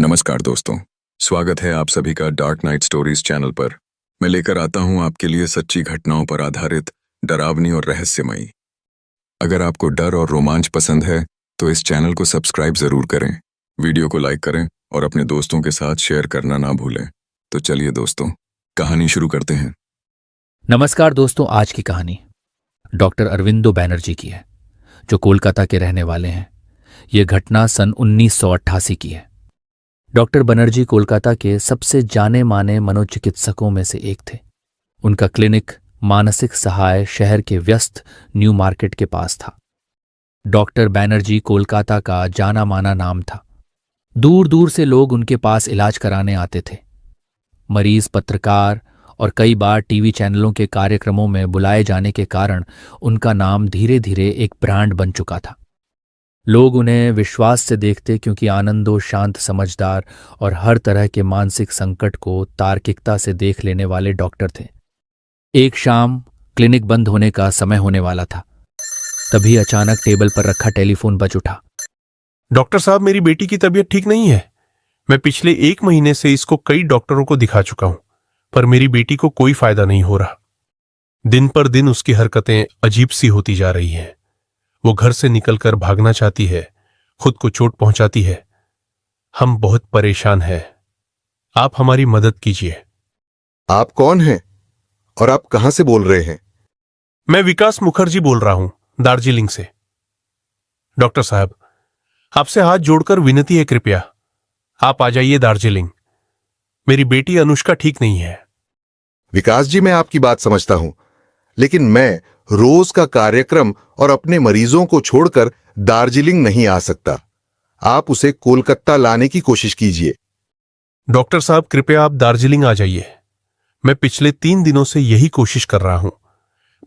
नमस्कार दोस्तों, स्वागत है आप सभी का डार्क नाइट स्टोरीज चैनल पर। मैं लेकर आता हूं आपके लिए सच्ची घटनाओं पर आधारित डरावनी और रहस्यमयी। अगर आपको डर और रोमांच पसंद है तो इस चैनल को सब्सक्राइब जरूर करें, वीडियो को लाइक करें और अपने दोस्तों के साथ शेयर करना ना भूलें। तो चलिए दोस्तों, कहानी शुरू करते हैं। नमस्कार दोस्तों, आज की कहानी डॉक्टर अरविंदो बैनर्जी की है, जो कोलकाता के रहने वाले हैं। यह घटना सन 1988 की है। डॉक्टर बनर्जी कोलकाता के सबसे जाने माने मनोचिकित्सकों में से एक थे। उनका क्लिनिक मानसिक सहाय शहर के व्यस्त न्यू मार्केट के पास था। डॉक्टर बैनर्जी कोलकाता का जाना माना नाम था। दूर दूर से लोग उनके पास इलाज कराने आते थे। मरीज, पत्रकार और कई बार टीवी चैनलों के कार्यक्रमों में बुलाए जाने के कारण उनका नाम धीरे धीरे एक ब्रांड बन चुका था। लोग उन्हें विश्वास से देखते क्योंकि आनंदो शांत, समझदार और हर तरह के मानसिक संकट को तार्किकता से देख लेने वाले डॉक्टर थे। एक शाम क्लिनिक बंद होने का समय होने वाला था। तभी अचानक टेबल पर रखा टेलीफोन बज उठा। डॉक्टर साहब, मेरी बेटी की तबीयत ठीक नहीं है। मैं पिछले 1 महीने से इसको कई डॉक्टरों को दिखा चुका हूं, पर मेरी बेटी को कोई फायदा नहीं हो रहा। दिन पर दिन उसकी हरकतें अजीब सी होती जा रही हैं। वो घर से निकलकर भागना चाहती है, खुद को चोट पहुंचाती है। हम बहुत परेशान हैं। आप हमारी मदद कीजिए। आप कौन हैं और आप कहां से बोल रहे हैं? मैं विकास मुखर्जी बोल रहा हूं, दार्जिलिंग से। डॉक्टर साहब, आपसे हाथ जोड़कर विनती है, कृपया आप आ जाइए दार्जिलिंग। मेरी बेटी अनुष्का ठीक नहीं है। विकास जी, मैं आपकी बात समझता हूं, लेकिन मैं रोज का कार्यक्रम और अपने मरीजों को छोड़कर दार्जिलिंग नहीं आ सकता। आप उसे कोलकाता लाने की कोशिश कीजिए। डॉक्टर साहब, कृपया आप दार्जिलिंग आ जाइए। मैं पिछले 3 दिनों से यही कोशिश कर रहा हूं,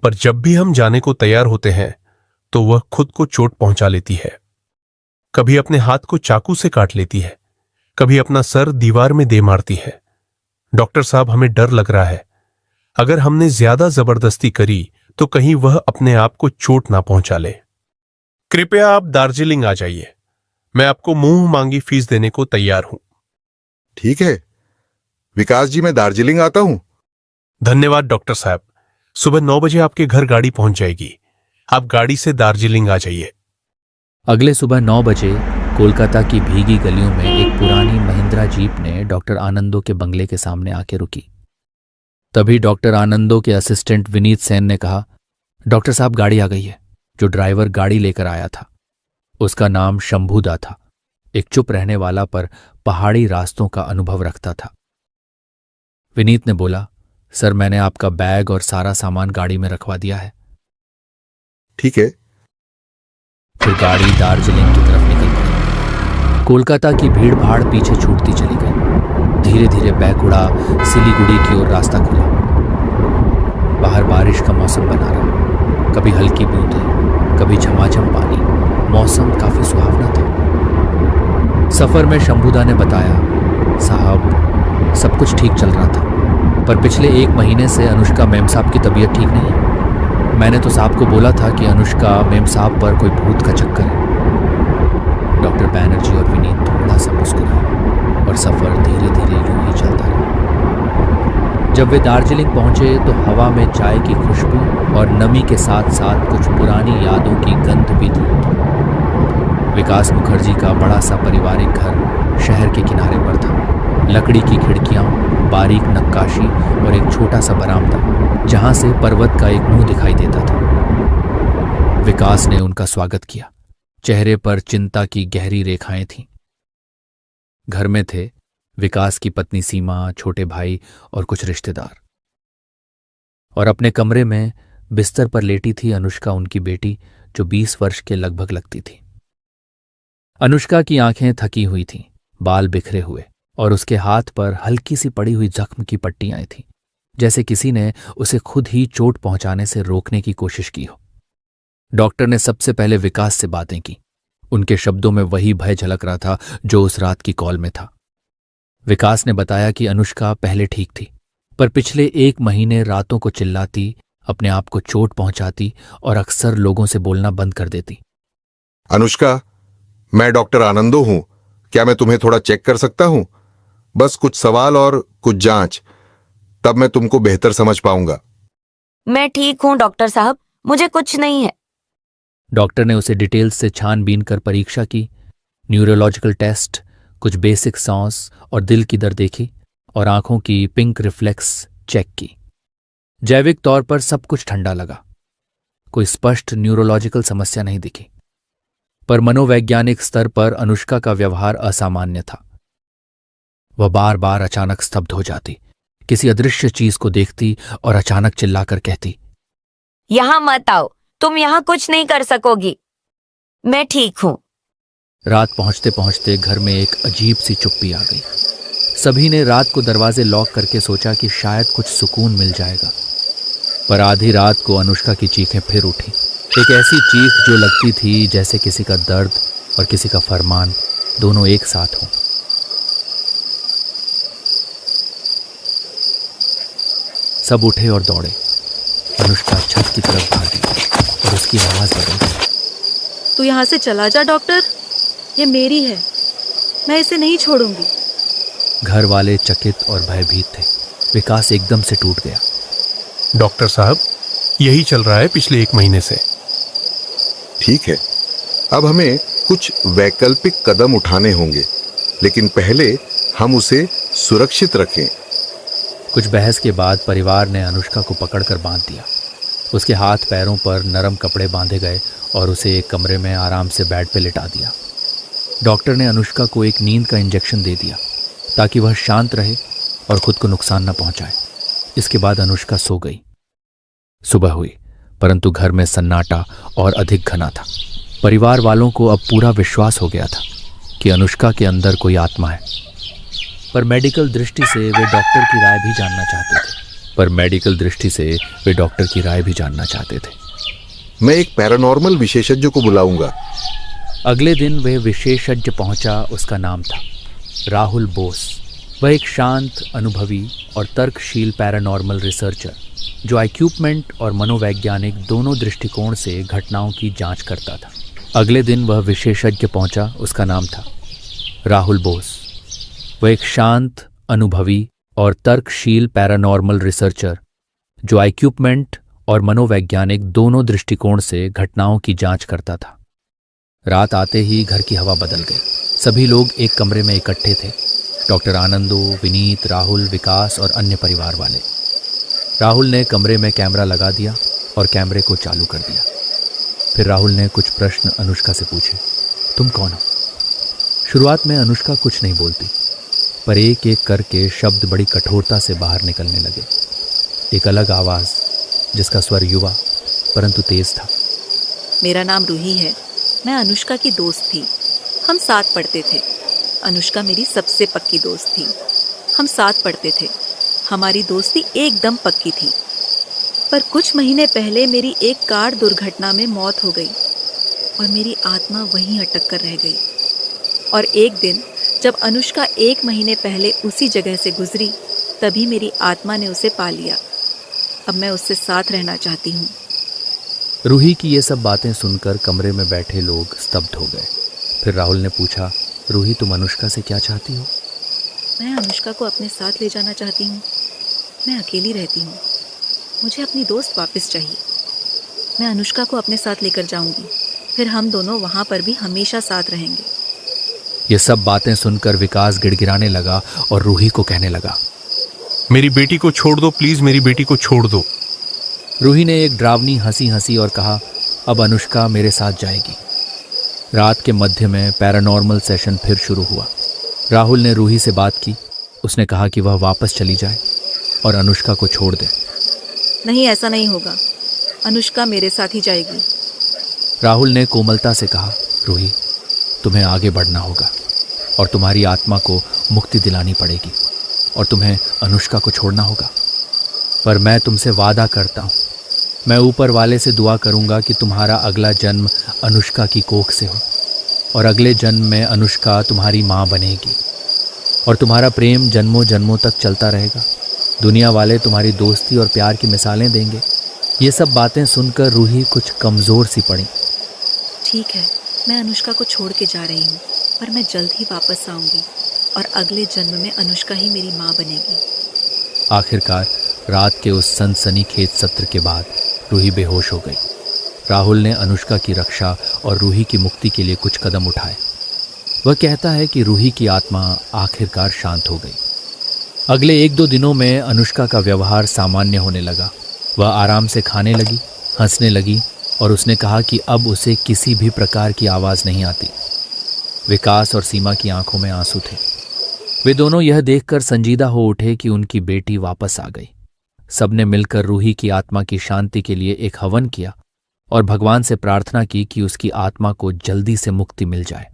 पर जब भी हम जाने को तैयार होते हैं तो वह खुद को चोट पहुंचा लेती है। कभी अपने हाथ को चाकू से काट लेती है, कभी अपना सर दीवार में दे मारती है। डॉक्टर साहब, हमें डर लग रहा है। अगर हमने ज्यादा जबरदस्ती करी तो कहीं वह अपने आप को चोट ना पहुंचा ले। कृपया आप दार्जिलिंग आ जाइए। मैं आपको मुंह मांगी फीस देने को तैयार हूं। ठीक है विकास जी, मैं दार्जिलिंग आता हूं। धन्यवाद डॉक्टर साहब। सुबह 9 बजे आपके घर गाड़ी पहुंच जाएगी। आप गाड़ी से दार्जिलिंग आ जाइए। अगले सुबह 9 बजे कोलकाता की भीगी गलियों में एक पुरानी महिंद्रा जीप ने डॉक्टर आनंदो के बंगले के सामने आके रुकी। तभी डॉक्टर आनंदो के असिस्टेंट विनीत सेन ने कहा, डॉक्टर साहब, गाड़ी आ गई है। जो ड्राइवर गाड़ी लेकर आया था उसका नाम शंभूदा था। एक चुप रहने वाला पर पहाड़ी रास्तों का अनुभव रखता था। विनीत ने बोला, सर, मैंने आपका बैग और सारा सामान गाड़ी में रखवा दिया है। ठीक है। फिर गाड़ी दार्जिलिंग की तरफ निकल पड़ी। कोलकाता की भीड़ भाड़ पीछे छूटती चली गई। धीरे धीरे बैग उड़ा सिलीगुड़ी की ओर रास्ता खुला। बाहर बारिश का मौसम बना रहा, कभी हल्की बूंदें, कभी झमाझम पानी। मौसम काफी सुहावना था। सफर में शंभूदा ने बताया, साहब, सब कुछ ठीक चल रहा था, पर पिछले 1 महीने से अनुष्का मेम साहब की तबीयत ठीक नहीं है। मैंने तो साहब को बोला था कि अनुष्का मेम साहब पर कोई भूत का चक्कर है। डॉक्टर बैनर्जी और विनीत थोड़ा सा मुस्कुराए और सफर धीरे धीरे यूं ही चलता रहा। जब वे दार्जिलिंग पहुंचे तो हवा में चाय की खुशबू और नमी के साथ साथ कुछ पुरानी यादों की गंध भी थी। विकास मुखर्जी का बड़ा सा पारिवारिक घर शहर के किनारे पर था। लकड़ी की खिड़कियां, बारीक नक्काशी और एक छोटा सा बरामदा जहां से पर्वत का एक मुंह दिखाई देता था। विकास ने उनका स्वागत किया। चेहरे पर चिंता की गहरी रेखाएं थीं। घर में थे विकास की पत्नी सीमा, छोटे भाई और कुछ रिश्तेदार। और अपने कमरे में बिस्तर पर लेटी थी अनुष्का, उनकी बेटी, जो 20 वर्ष के लगभग लगती थी। अनुष्का की आंखें थकी हुई थीं, बाल बिखरे हुए, और उसके हाथ पर हल्की सी पड़ी हुई जख्म की पट्टियां थीं, जैसे किसी ने उसे खुद ही चोट पहुंचाने से रोकने की कोशिश की हो। डॉक्टर ने सबसे पहले विकास से बातें की। उनके शब्दों में वही भय झलक रहा था जो उस रात की कॉल में था। विकास ने बताया कि अनुष्का पहले ठीक थी, पर पिछले 1 महीने रातों को चिल्लाती, अपने आप को चोट पहुंचाती और अक्सर लोगों से बोलना बंद कर देती। अनुष्का, मैं डॉक्टर आनंदो हूं। क्या मैं तुम्हें थोड़ा चेक कर सकता हूं? बस कुछ सवाल और कुछ जांच, तब मैं तुमको बेहतर समझ पाऊंगा। मैं ठीक हूँ डॉक्टर साहब, मुझे कुछ नहीं है। डॉक्टर ने उसे डिटेल्स से छानबीन कर परीक्षा की, न्यूरोलॉजिकल टेस्ट, कुछ बेसिक सांस और दिल की दर देखी और आंखों की पिंक रिफ्लेक्स चेक की। जैविक तौर पर सब कुछ ठंडा लगा, कोई स्पष्ट न्यूरोलॉजिकल समस्या नहीं दिखी, पर मनोवैज्ञानिक स्तर पर अनुष्का का व्यवहार असामान्य था। वह बार बार अचानक स्तब्ध हो जाती, किसी अदृश्य चीज को देखती और अचानक चिल्लाकर कहती, यहाँ मत आओ, तुम यहाँ कुछ नहीं कर सकोगी, मैं ठीक हूँ। रात पहुंचते पहुंचते घर में एक अजीब सी चुप्पी आ गई। सभी ने रात को दरवाजे लॉक करके सोचा कि शायद कुछ सुकून मिल जाएगा, पर आधी रात को अनुष्का की चीखें फिर उठी। एक ऐसी चीख जो लगती थी जैसे किसी का दर्द और किसी का फरमान दोनों एक साथ हों। सब उठे और दौड़े। अनुष्का छत की तरफ भागी और उसकी आवाज बदल गई। तू यहाँ से चला जा डॉक्टर, ये मेरी है, मैं इसे नहीं छोड़ूंगी। घर वाले चकित और भयभीत थे। विकास एकदम से टूट गया। डॉक्टर साहब, यही चल रहा है पिछले 1 महीने से। ठीक है, अब हमें कुछ वैकल्पिक कदम उठाने होंगे, लेकिन पहले हम उसे सुरक्षित रखें। कुछ बहस के बाद परिवार ने अनुष्का को पकड़कर बांध दिया। उसके हाथ पैरों पर नरम कपड़े बांधे गए और उसे एक कमरे में आराम से बेड पे लिटा दिया। डॉक्टर ने अनुष्का को एक नींद का इंजेक्शन दे दिया ताकि वह शांत रहे और खुद को नुकसान न पहुंचाए। इसके बाद अनुष्का सो गई। सुबह हुई, परंतु घर में सन्नाटा और अधिक घना था। परिवार वालों को अब पूरा विश्वास हो गया था कि अनुष्का के अंदर कोई आत्मा है, पर मेडिकल दृष्टि से वे डॉक्टर की राय भी जानना चाहते थे। मैं एक पैरानॉर्मल विशेषज्ञ को बुलाऊंगा। अगले दिन वह विशेषज्ञ पहुंचा। उसका नाम था राहुल बोस। वह एक शांत, अनुभवी और तर्कशील पैरानॉर्मल रिसर्चर जो इक्विपमेंट और मनोवैज्ञानिक दोनों दृष्टिकोण से घटनाओं की जांच करता था। अगले दिन वह विशेषज्ञ पहुंचा। उसका नाम था राहुल बोस। वह एक शांत, अनुभवी और तर्कशील पैरानॉर्मल रिसर्चर जो इक्विपमेंट और मनोवैज्ञानिक दोनों दृष्टिकोण से घटनाओं की जांच करता था। रात आते ही घर की हवा बदल गई। सभी लोग एक कमरे में इकट्ठे थे। डॉक्टर आनंदो, विनीत, राहुल, विकास और अन्य परिवार वाले। राहुल ने कमरे में कैमरा लगा दिया और कैमरे को चालू कर दिया। फिर राहुल ने कुछ प्रश्न अनुष्का से पूछे। तुम कौन हो? शुरुआत में अनुष्का कुछ नहीं बोलती, पर एक एक करके शब्द बड़ी कठोरता से बाहर निकलने लगे। एक अलग आवाज जिसका स्वर युवा परंतु तेज था। मेरा नाम रूही है, मैं अनुष्का की दोस्त थी। हम साथ पढ़ते थे। अनुष्का मेरी सबसे पक्की दोस्त थी। हम साथ पढ़ते थे। हमारी दोस्ती एकदम पक्की थी। पर कुछ महीने पहले मेरी एक कार दुर्घटना में मौत हो गई और मेरी आत्मा वहीं अटक कर रह गई। और एक दिन जब अनुष्का 1 महीने पहले उसी जगह से गुजरी, तभी मेरी आत्मा ने उसे पा लिया। अब मैं उससे साथ रहना चाहती हूँ। रूही की ये सब बातें सुनकर कमरे में बैठे लोग स्तब्ध हो गए। फिर राहुल ने पूछा, रूही तुम अनुष्का से क्या चाहती हो? मैं अनुष्का को अपने साथ ले जाना चाहती हूँ। मैं अकेली रहती हूँ। मुझे अपनी दोस्त वापस चाहिए। मैं अनुष्का को अपने साथ लेकर जाऊंगी। फिर हम दोनों वहाँ पर भी हमेशा साथ रहेंगे। ये सब बातें सुनकर विकास गिड़गिड़ाने लगा और रूही को कहने लगा, मेरी बेटी को छोड़ दो प्लीज, मेरी बेटी को छोड़ दो। रूही ने एक डरावनी हंसी हंसी और कहा, अब अनुष्का मेरे साथ जाएगी। रात के मध्य में पैरानॉर्मल सेशन फिर शुरू हुआ। राहुल ने रूही से बात की। उसने कहा कि वह वापस चली जाए और अनुष्का को छोड़ दे। नहीं, ऐसा नहीं होगा। अनुष्का मेरे साथ ही जाएगी। राहुल ने कोमलता से कहा, रूही तुम्हें आगे बढ़ना होगा और तुम्हारी आत्मा को मुक्ति दिलानी पड़ेगी और तुम्हें अनुष्का को छोड़ना होगा। पर मैं तुमसे वादा करता हूँ, मैं ऊपर वाले से दुआ करूँगा कि तुम्हारा अगला जन्म अनुष्का की कोख से हो और अगले जन्म में अनुष्का तुम्हारी माँ बनेगी और तुम्हारा प्रेम जन्मों जन्मों तक चलता रहेगा। दुनिया वाले तुम्हारी दोस्ती और प्यार की मिसालें देंगे। ये सब बातें सुनकर रूही कुछ कमज़ोर सी पड़ी। ठीक है, मैं अनुष्का को छोड़ के जा रही हूँ। पर मैं जल्द ही वापस आऊंगी और अगले जन्म में अनुष्का ही मेरी माँ बनेगी। आखिरकार रात के उस सनसनीखेज सत्र के बाद रूही बेहोश हो गई। राहुल ने अनुष्का की रक्षा और रूही की मुक्ति के लिए कुछ कदम उठाए। वह कहता है कि रूही की आत्मा आखिरकार शांत हो गई। अगले 1-2 दिनों में अनुष्का का व्यवहार सामान्य होने लगा। वह आराम से खाने लगी, हंसने लगी और उसने कहा कि अब उसे किसी भी प्रकार की आवाज़ नहीं आती। विकास और सीमा की आंखों में आंसू थे। वे दोनों यह देखकर संजीदा हो उठे कि उनकी बेटी वापस आ गई। सबने मिलकर रूही की आत्मा की शांति के लिए एक हवन किया और भगवान से प्रार्थना की कि उसकी आत्मा को जल्दी से मुक्ति मिल जाए।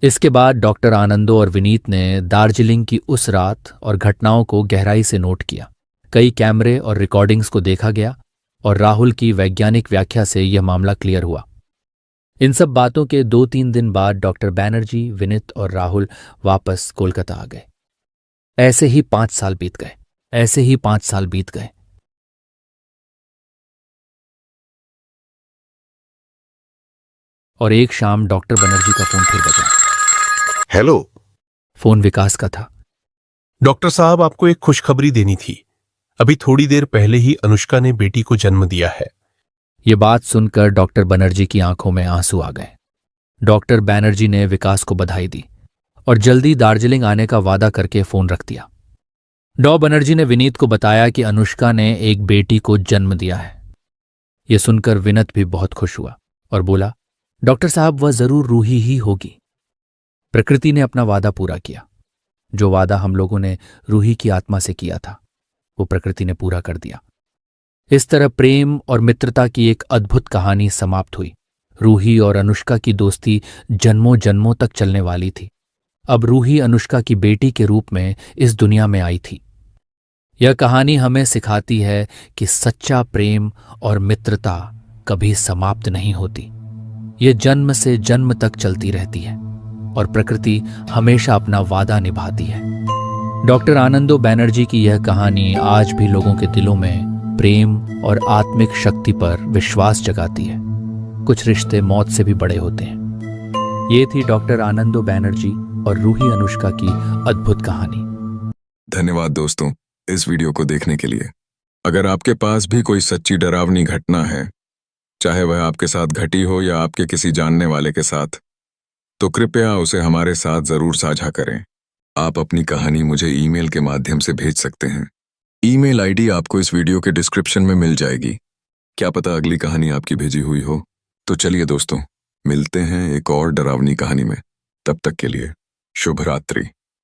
इसके बाद डॉक्टर आनंदो और विनीत ने दार्जिलिंग की उस रात और घटनाओं को गहराई से नोट किया। कई कैमरे और रिकॉर्डिंग्स को देखा गया और राहुल की वैज्ञानिक व्याख्या से यह मामला क्लियर हुआ। इन सब बातों के 2-3 दिन बाद डॉक्टर बैनर्जी, विनीत और राहुल वापस कोलकाता आ गए। ऐसे ही 5 साल बीत गए। और एक शाम डॉक्टर बनर्जी का फोन फिर बजा। हेलो। फोन विकास का था। डॉक्टर साहब, आपको एक खुशखबरी देनी थी। अभी थोड़ी देर पहले ही अनुष्का ने बेटी को जन्म दिया है। ये बात सुनकर डॉक्टर बनर्जी की आंखों में आंसू आ गए। डॉक्टर बैनर्जी ने विकास को बधाई दी और जल्दी दार्जिलिंग आने का वादा करके फोन रख दिया। डॉ बनर्जी ने विनीत को बताया कि अनुष्का ने एक बेटी को जन्म दिया है। यह सुनकर विनीत भी बहुत खुश हुआ और बोला, डॉक्टर साहब, वह जरूर रूही ही होगी। प्रकृति ने अपना वादा पूरा किया। जो वादा हम लोगों ने रूही की आत्मा से किया था, वो प्रकृति ने पूरा कर दिया। इस तरह प्रेम और मित्रता की एक अद्भुत कहानी समाप्त हुई। रूही और अनुष्का की दोस्ती जन्मों जन्मों तक चलने वाली थी। अब रूही अनुष्का की बेटी के रूप में इस दुनिया में आई थी। यह कहानी हमें सिखाती है कि सच्चा प्रेम और मित्रता कभी समाप्त नहीं होती। ये जन्म से जन्म तक चलती रहती है और प्रकृति हमेशा अपना वादा निभाती है। डॉक्टर आनंदो बैनर्जी की यह कहानी आज भी लोगों के दिलों में प्रेम और आत्मिक शक्ति पर विश्वास जगाती है। कुछ रिश्ते मौत से भी बड़े होते हैं। ये थी डॉक्टर आनंदो बैनर्जी और रूही अनुष्का की अद्भुत कहानी। धन्यवाद दोस्तों इस वीडियो को देखने के लिए। अगर आपके पास भी कोई सच्ची डरावनी घटना है, चाहे वह आपके साथ घटी हो या आपके किसी जानने वाले के साथ, तो कृपया उसे हमारे साथ जरूर साझा करें। आप अपनी कहानी मुझे ईमेल के माध्यम से भेज सकते हैं। ईमेल आईडी आपको इस वीडियो के डिस्क्रिप्शन में मिल जाएगी। क्या पता अगली कहानी आपकी भेजी हुई हो। तो चलिए दोस्तों, मिलते हैं एक और डरावनी कहानी में। तब तक के लिए शुभ रात्रि।